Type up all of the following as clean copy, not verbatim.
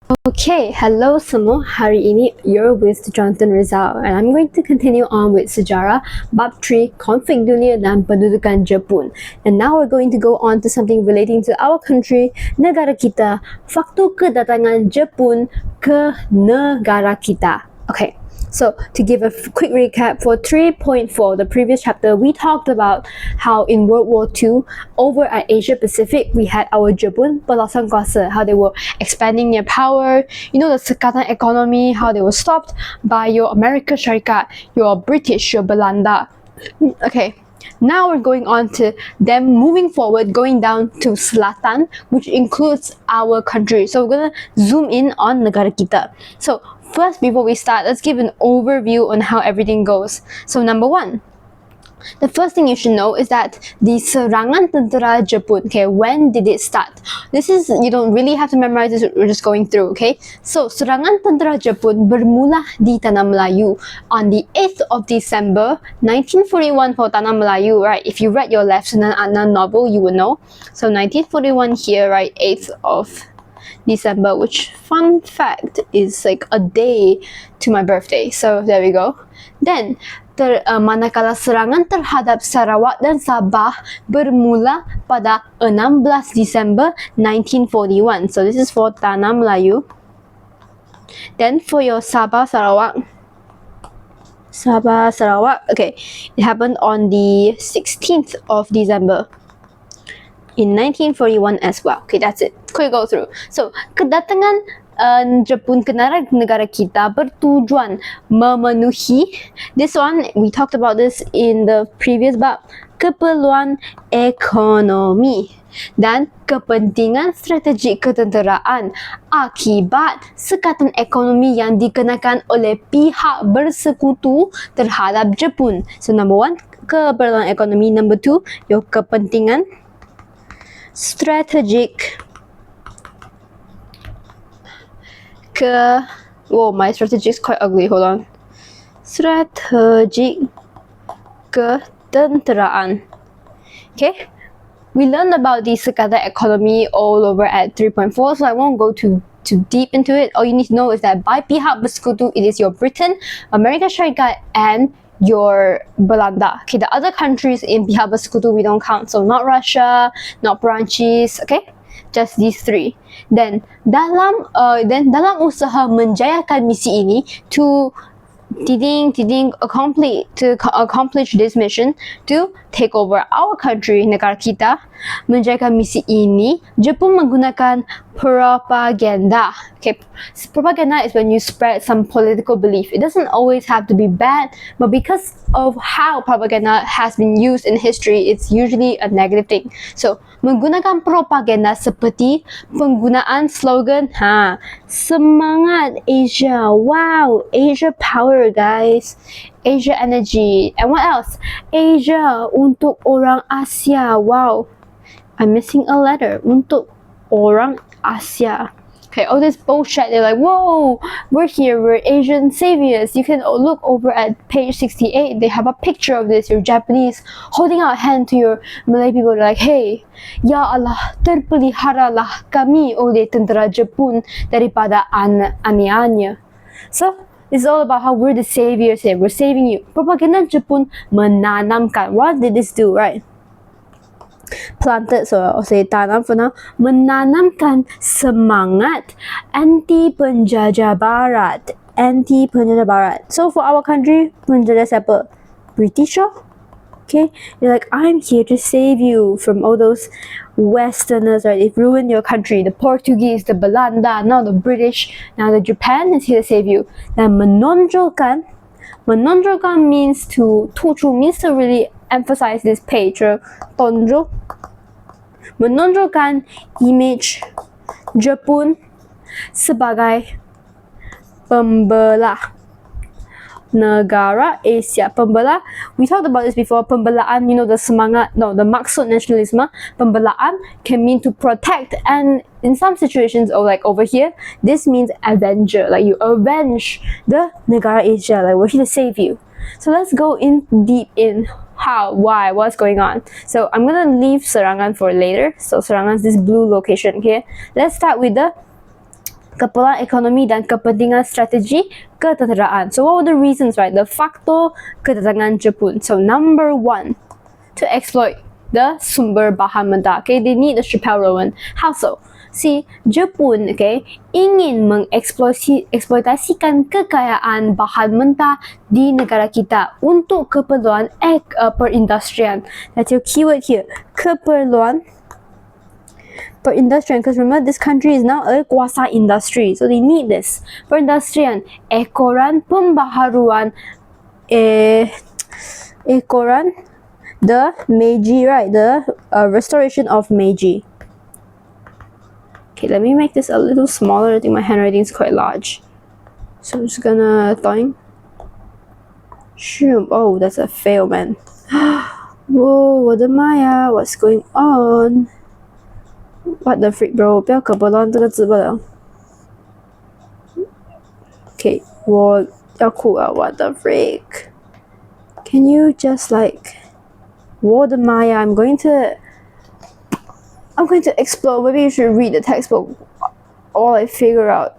Okay, hello semua. Hari ini you're with Jonathan Rizal and I'm going to continue on with sejarah bab 3 konflik dunia dan pendudukan Jepun. And now we're going to go on to something relating to our country, negara kita, faktor kedatangan Jepun ke negara kita. Okay. So, to give a quick recap, for 3.4, the previous chapter, we talked about how in World War II, over at Asia Pacific, we had our JEPUN, pelasan kuasa, how they were expanding their power, you know, the sekatan economy, how they were stopped by your America Syarikat, your British, your Belanda. Okay. Now we're going on to them moving forward, going down to Selatan, which includes our country. So we're gonna zoom in on negara kita. So first, before we start, let's give an overview on how everything goes. So number one, the first thing you should know is that the serangan tentera Jepun, okay, when did it start? This is, you don't really have to memorize this, we're just going through, okay? So, serangan tentera Jepun bermula di Tanah Melayu on the 8th of December 1941 for Tanah Melayu, right? If you read your Lieutenant Adnan novel, you will know. So, 1941 here, right, 8th of December, which, fun fact, is like a day to my birthday. So, there we go. Then, manakala serangan terhadap Sarawak dan Sabah bermula pada 16 Disember 1941. So this is for Tanah Melayu. Then for your Sabah Sarawak, okay, it happened on the 16th of December in 1941 as well. Okay, that's it. Quick go through. So, kedatangan Jepun ke negara kita bertujuan memenuhi, this one, we talked about this in the previous bab, keperluan ekonomi dan kepentingan strategik ketenteraan akibat sekatan ekonomi yang dikenakan oleh pihak bersekutu terhadap Jepun. So number one, keperluan ekonomi. Number two, your kepentingan strategik my strategy is quite ugly, hold on. Strategic ketenteraan. Okay, we learned about the sekatan economy all over at 3.4, so I won't go too deep into it. All you need to know is that by pihak bersekutu, it is your Britain, Amerika Syarikat, and your Belanda. Okay, the other countries in pihak bersekutu we don't count, so not Russia, not Perancis, okay? Just these three. Then dalam usaha menjayakan misi ini to accomplish this mission to take over our country, negara kita, menjayakan misi ini, Jepun menggunakan propaganda. Okay, propaganda is when you spread some political belief. It doesn't always have to be bad, but because of how propaganda has been used in history, it's usually a negative thing. So, menggunakan propaganda seperti penggunaan slogan, semangat Asia, wow, Asia power guys, Asia energy, and what else? Asia untuk orang Asia, wow, I'm missing a letter, untuk orang Asia. Okay, all this bullshit, they're like, whoa, we're here, we're Asian saviors. You can look over at page 68, they have a picture of this, you're Japanese, holding out a hand to your Malay people, they're like, hey, ya Allah, terpeliharalah kami oleh tentera Jepun daripada aneh-aneh. So, it's all about how we're the saviors here, we're saving you. Propaganda Jepun menanamkan, what did this do, right? Planted, so I'll say tanam for now, menanamkan semangat anti penjajah barat. So for our country, penjajah siapa? British, okay? You're like, I'm here to save you from all those Westerners, right? They've ruined your country. The Portuguese, the Belanda, now the British, now the Japan is here to save you. Dan menonjolkan means to, 突出 means to really emphasize this page, or tonjol. Menonjolkan image Jepun sebagai pembelah negara Asia. Pembelah, we talked about this before. Pembelaan, you know, the maksud nasionalisme. Pembelaan can mean to protect, and in some situations, or like over here, this means avenger, like you avenge the negara Asia, like we're here to save you. So let's go in deep in how, why, what's going on. So I'm gonna leave Serangan for later. So Serangan is this blue location here. Let's start with the keperluan ekonomi dan kepentingan strategi ketenteraan. So what were the reasons, right? The faktor kedatangan Jepun. So number 1, to exploit the sumber bahan mentah. Okay, they need the superloan. How so? See, Jepun, okay, ingin mengeksploitasikan kekayaan bahan mentah di negara kita untuk keperluan perindustrian. That's your keyword here. Keperluan perindustrian, because remember this country is now a kuasa industry, so they need this. Perindustrian, ekoran pembaharuan, ekoran, the Meiji, right? The restoration of Meiji. Okay, let me make this a little smaller. I think my handwriting is quite large. So I'm just gonna thing. Shoot. Oh, that's a fail, man. Whoa, what the Maya? What's going on? What the freak, bro? 不要可不乱这个字不了。Okay, 我要哭了。What the freak? Can you just like, what the Maya? I'm going to explore. Maybe you should read the textbook while I figure out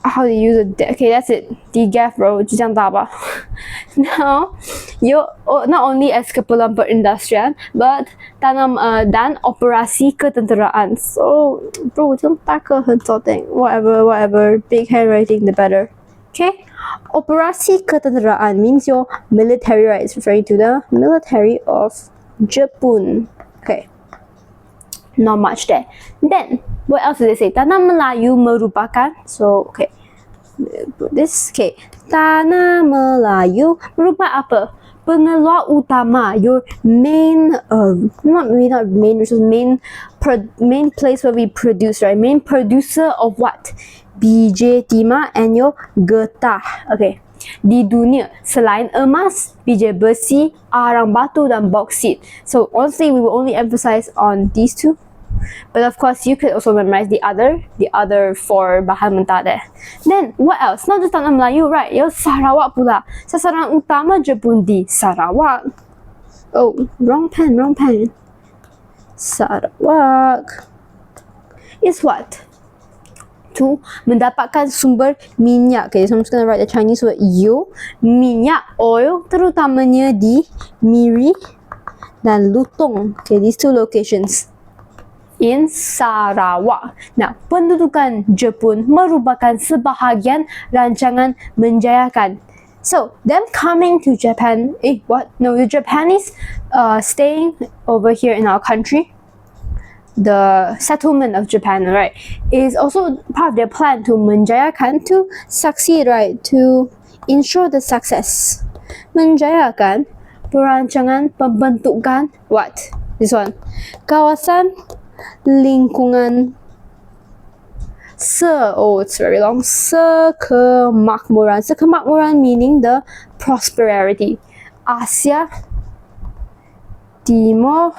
how to use it. Okay, that's it. DGAF, bro. 就这样打吧。Now, not only as keperluan perindustrian, but dan operasi ketenteraan. So, bro, 这样大个很早定。Whatever. Big handwriting, the better. Okay? Operasi ketenteraan means your military, right? It's referring to the military of JEPUN. Okay. Not much there. Then, what else did they say? Tanah Melayu merupakan, so, okay. This, okay. Tanah Melayu merupakan apa? Pengeluar utama, your main, not main resource, main place where we produce, right? Main producer of what? Biji timah and your getah. Okay. Di dunia, selain emas, biji besi, arang batu dan boksit. So honestly, we will only emphasize on these two. But of course, you could also memorize the other 4 bahan mentah there. Then, what else? Not just Tanah Melayu, right? Your Sarawak pula. Sasaran utama Jepun di Sarawak. Oh, wrong pen. Sarawak is what? To mendapatkan sumber minyak. Okay, so I'm just going to write the Chinese word yo. Minyak, oil, terutamanya di Miri dan Lutong. Okay, these 2 locations in Sarawak. Nah, pendudukan Jepun merupakan sebahagian rancangan menjayakan. So, them coming to Japan, the Japanese staying over here in our country, the settlement of Japan, right, is also part of their plan to menjayakan, to succeed, right, to ensure the success. Menjayakan perancangan pembentukan, what? This one. Kawasan lingkungan it's very long. Sekemakmuran. Sekemakmuran meaning the prosperity. Asia Timur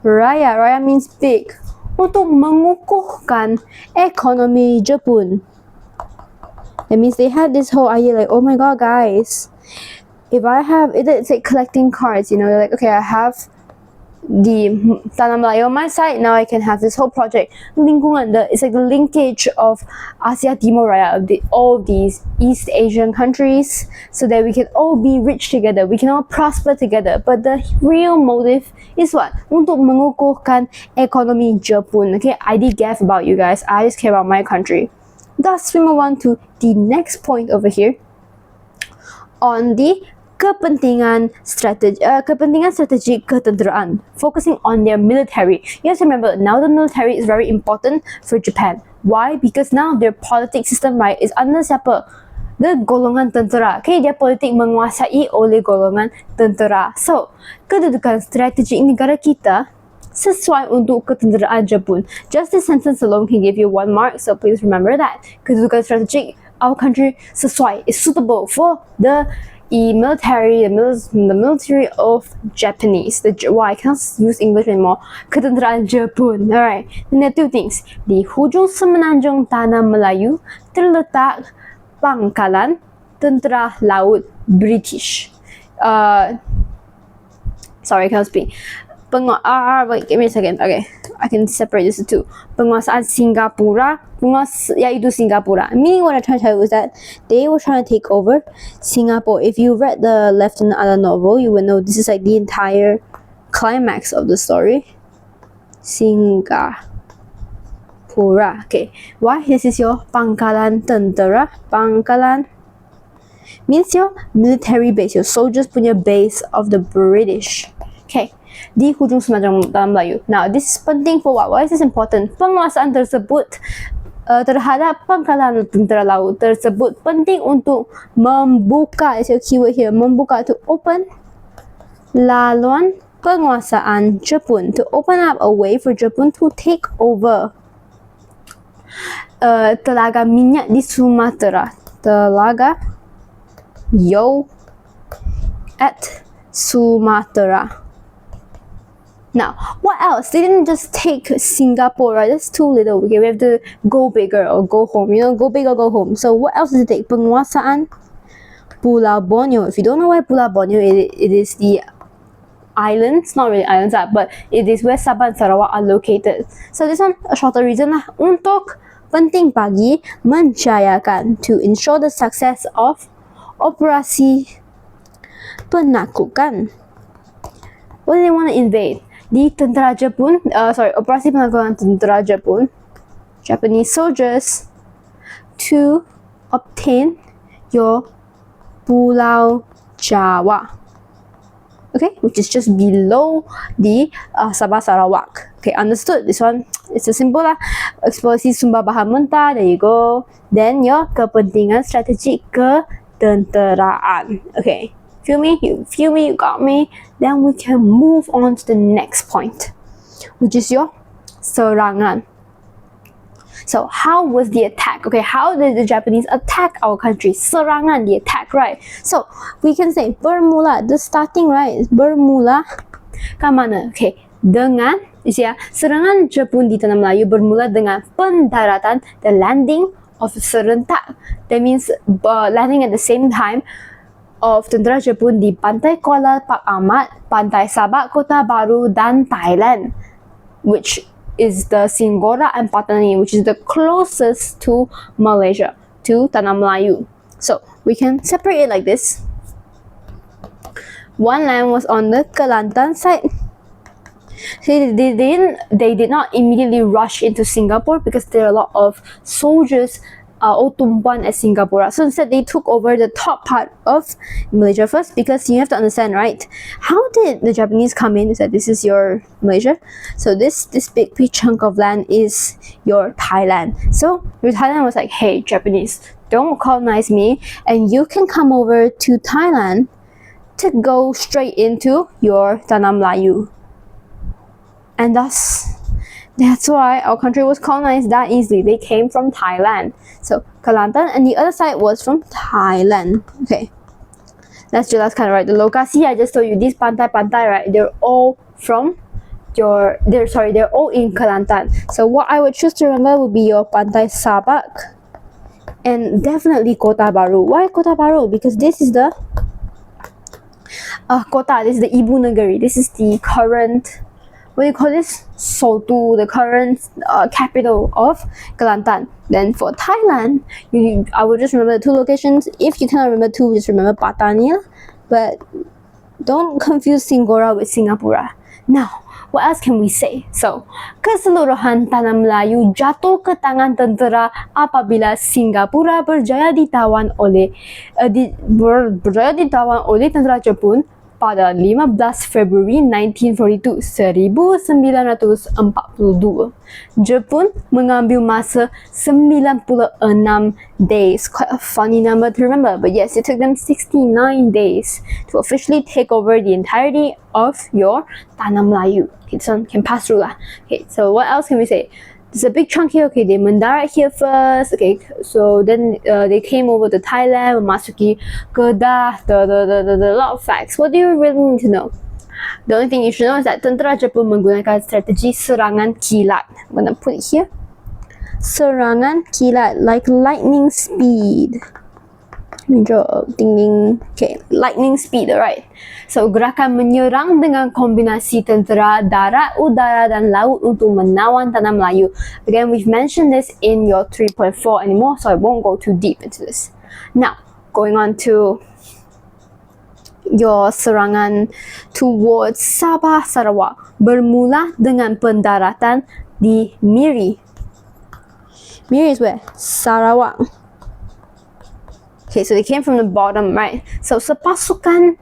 Raya. Raya means big. Untuk mengukuhkan ekonomi Jepun. That means they had this whole idea like, oh my god, guys, if I have, it's like collecting cards, you know, they're like, okay, I have the Tanah Melayu on my side, now I can have this whole project. Lingkungan, it's like the linkage of Asia Timur Raya, of all these East Asian countries, so that we can all be rich together, we can all prosper together. But the real motive is what? Untuk mengukuhkan ekonomi Jepun. Okay, I did gaff about you guys, I just care about my country. Thus, we move on to the next point over here on the kepentingan strategi ketenteraan, focusing on their military. You have to remember, now the military is very important for Japan. Why? Because now their politics system, right, is under siapa? The golongan tentera. Okay, their politik menguasai oleh golongan tentera. So, kedudukan strategi negara kita sesuai untuk ketenteraan Jepun. Just this sentence alone can give you 1 mark, so please remember that. Kedudukan strategik our country sesuai, is suitable for the military of Japanese. I cannot use English anymore. Ketenteraan Jepun. Alright. Then there are 2 things. Di hujung semenanjung Tanah Melayu terletak pangkalan tentera laut British. Sorry, I can't speak. Wait, give me a second. Okay, I can separate this two. Penguasaan Singapura, yaitu Singapura. Meaning what I'm trying to tell you is that they were trying to take over Singapore. If you read the Lieutenant Alan novel, you will know this is like the entire climax of the story. Singapura. Okay, why? This is your pangkalan tentera. Pangkalan means your military base, your soldiers punya base of the British. Okay, di hujung Semenanjung dalam Melayu. Now, this is penting for what? Why is this important? Penguasaan tersebut terhadap pangkalan tentera laut tersebut penting untuk membuka, is your keyword here, membuka, to open laluan penguasaan Jepun, to open up a way for Jepun to take over telaga minyak di Sumatera. Telaga at Sumatera. Now, what else? They didn't just take Singapore, right? That's too little. Okay, we have to go bigger or go home. You know, go big or go home. So what else did they take? Penguasaan Pulau Borneo. If you don't know where Pulau Borneo is, it is the islands, not really islands, but it is where Sabah and Sarawak are located. So this one, a shorter reason lah, untuk penting bagi menjayakan, to ensure the success of operasi penaklukan. What do they want to invade? Di tentera Jepun, operasi penaklukan tentera Jepun, Japanese soldiers, to obtain your Pulau Jawa. Okay, which is just below the Sabah Sarawak. Okay, understood. This one, it's a simple lah. Eksplorasi sumber bahan mentah, there you go. Then your kepentingan strategik ketenteraan. Okay, feel me? You got me? Then we can move on to the next point, which is your serangan. So how was the attack? Okay, how did the Japanese attack our country? Serangan, the attack, right? So we can say bermula, the starting, right? Bermula ke mana? Okay, dengan, you see ya, serangan Jepun di Tanah Melayu bermula dengan pendaratan, the landing of serentak. That means landing at the same time of tentera Jepun di pantai Kuala Pak Ahmad, pantai Sabak, Kota Baru, dan Thailand, which is the Singgora and Patani, which is the closest to Malaysia, to Tanah Melayu. So we can separate it like this. One line was on the Kelantan side. See, they did not immediately rush into Singapore because there are a lot of soldiers tumpuan at Singapore. So instead, they took over the top part of Malaysia first, because you have to understand, right? How did the Japanese come in? Is that this is your Malaysia? So this big chunk of land is your Thailand. So your Thailand was like, hey, Japanese, don't colonize me, and you can come over to Thailand to go straight into your Tanah Melayu. And that's why our country was colonized that easily. They came from Thailand. So Kelantan, and the other side was from Thailand. Okay, that's the last kind of right. The lokasi I just told you, these pantai, right? They're all they're all in Kelantan. So what I would choose to remember would be your pantai Sabak, and definitely Kota Baru. Why Kota Baru? Because this is the kota. This is the Ibu Negeri. This is the current, what do you call this? Sotu, the current capital of Kelantan. Then for Thailand, I will just remember the two locations. If you cannot remember two, just remember Patani. But don't confuse Singgora with Singapura. Now, what else can we say? So, keseluruhan Tanah Melayu jatuh ke tangan tentera apabila Singapura berjaya ditawan oleh tentera Jepun pada 15 Februari 1942. Jepun mengambil masa 96 days. Quite a funny number to remember, but yes, it took them 69 days to officially take over the entirety of your Tanah Melayu. Okay, this one can pass through lah. Okay, so what else can we say? There's a big chunk here. Okay, they mendarat here first. Okay, so then they came over to Thailand, memasuki Kedah. The lot of facts. What do you really need to know? The only thing you should know is that tentera Jepun menggunakan strategi serangan kilat. I'm gonna put it here. Serangan kilat, like lightning speed. Ding ding. Okay, lightning speed, right? So, gerakan menyerang dengan kombinasi tentera, darat, udara, dan laut untuk menawan tanah Melayu. Again, we've mentioned this in your 3.4 anymore, so I won't go too deep into this. Now, going on to your serangan towards Sabah Sarawak bermula dengan pendaratan di Miri. Miri is where? Sarawak. Okay, so they came from the bottom, right? So sepasukan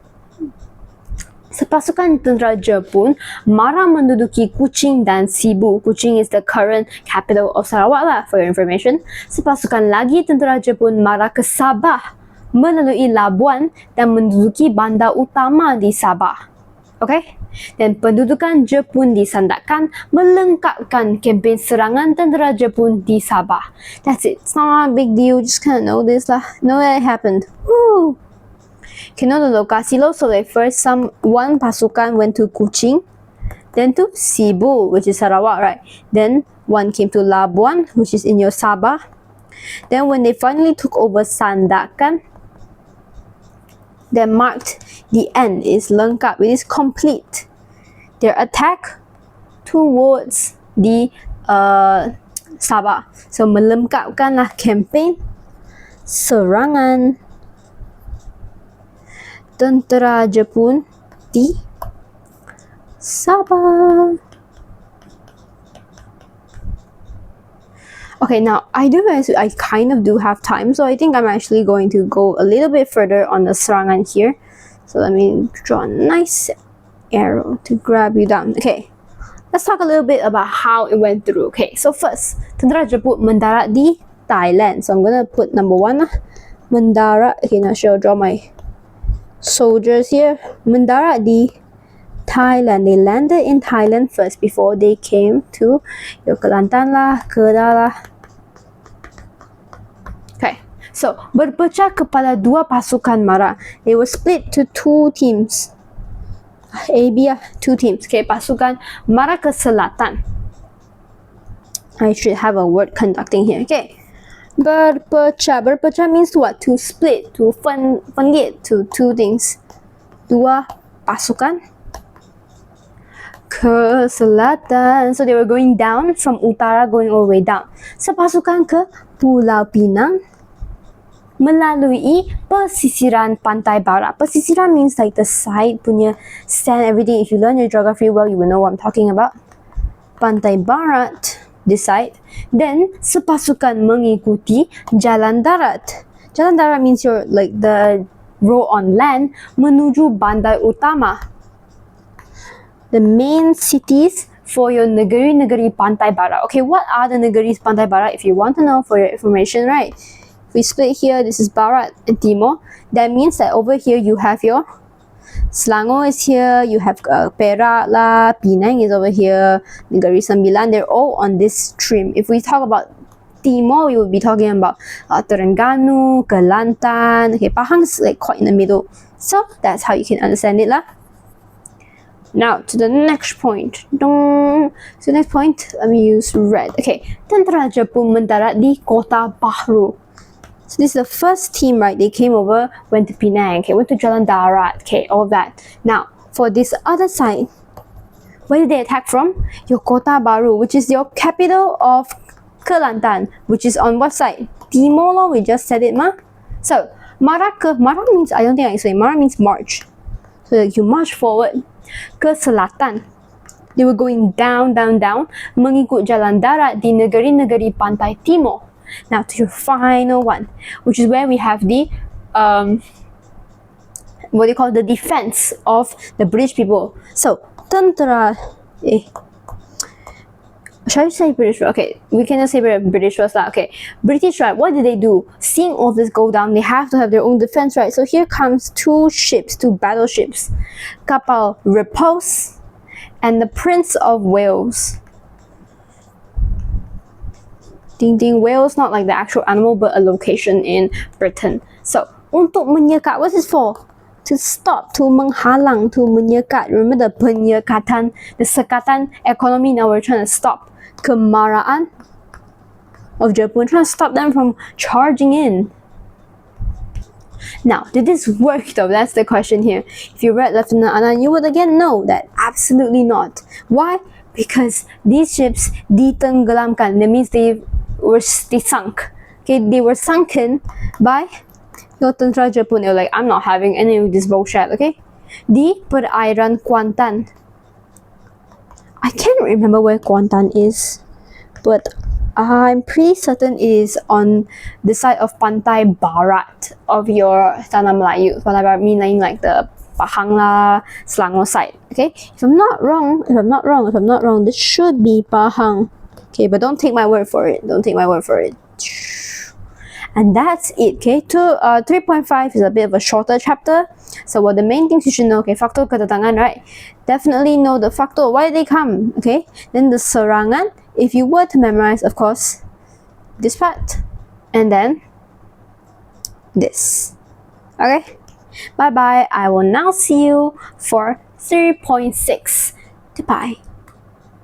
tentera Jepun marah menduduki Kuching dan Sibu. Kuching is the current capital of Sarawak lah, for your information. Sepasukan lagi tentera Jepun marah ke Sabah melalui Labuan dan menduduki bandar utama di Sabah. Okay? Dan pendudukan Jepun disandakkan melengkapkan kempen serangan tentera Jepun di Sabah. That's it. It's not a big deal. Just kind of know this lah. Know that it happened. Woo! Okay, know the lokasi lo. So like first, one pasukan went to Kuching, then to Sibu, which is Sarawak, right? Then one came to Labuan, which is in your Sabah. Then when they finally took over Sandakan, then marked the end is lengkap, it is complete. Their attack towards the Sabah. So melengkapkanlah kempen serangan tentera Jepun di Sabah. Okay, now I kind of do have time, so I think I'm actually going to go a little bit further on the serangan here. So let me draw a nice arrow to grab you down. Okay, let's talk a little bit about how it went through. Okay, so first, tentera Jepun mendarat di Thailand. So I'm gonna put number 1 lah. Mendarat. Okay, now I'll draw my soldiers here. Mendarat di Thailand. They landed in Thailand first before they came to your Kelantan lah, Kedah lah. Okay, so berpecah kepada dua pasukan marah. They were split to two teams. A, B, two teams. Okay, pasukan marah ke selatan. I should have a word conducting here. Okay, berpecah. Berpecah means what? To split, to 分裂 to two things. Dua pasukan ke selatan. So they were going down from utara, going all the way down. Sepasukan ke Pulau Pinang melalui pesisiran pantai barat. Pesisiran means like the side punya sand, everything. If you learn your geography well, you will know what I'm talking about. Pantai barat, this side. Then sepasukan mengikuti jalan darat. Jalan darat means you're like the road on land menuju bandar utama. The main cities for your negeri-negeri pantai barat. Okay, what are the negeris pantai barat? If you want to know for your information, right? If we split here, this is barat and timur. That means that over here you have your Selangor is here, you have Perak lah, Penang is over here, Negeri Sembilan, they're all on this stream. If we talk about timur, we will be talking about Terengganu, Kelantan. Okay, Pahang's like quite in the middle. So that's how you can understand it lah. Now to the next point. So next point, let me use red. Okay, tentera Jepun mendarat di Kota Bahru. So this is the first team, right? They came over, went to Penang, okay, went to Jalan Darat, okay, all that. Now for this other side, where did they attack from? Your Kota Bahru, which is your capital of Kelantan, which is on what side? Timor, we just said it, ma. So marah means, I don't think I explained. Marah means march. So you march forward ke selatan. They were going down, mengikut jalan darat di negeri-negeri pantai timur. Now to your final one, which is where we have the what do you call the defense of the British people. So tentera, shall I say British? Okay, we can just say British first lah. Okay, British, right? What did they do? Seeing all this go down, they have to have their own defense, right? So here comes two battleships, Kapal Repulse and the Prince of Wales. Ding ding, Wales, not like the actual animal, but a location in Britain. So untuk menyekat, what's this for? To stop, to menghalang, to menyekat. Remember the penyekatan, the sekatan economy. Now we're trying to stop kemarahan of Jepun, trying to stop them from charging in. Now, did this work though? That's the question here. If you read Lieutenant Anand, you would again know that absolutely not. Why? Because these ships ditenggelamkan. That means they sunk. Okay, they were sunken by your tentara Jepun. They were like, I'm not having any of this bullshit. Okay, di perairan Kuantan. I can't remember where Kuantan is, but I'm pretty certain it is on the side of Pantai Barat of your Tanah Melayu. Pantai Barat meaning like the Pahang lah, Selangor side. Okay, if I'm not wrong, this should be Pahang. Okay, but don't take my word for it. And that's it. Okay, 3.5 is a bit of a shorter chapter. So what the main things you should know, okay, faktor kedatangan, right? Definitely know the faktor, why did they come, okay? Then the serangan, if you were to memorize, of course, this part. And then this. Okay? Bye-bye. I will now see you for 3.6. Goodbye.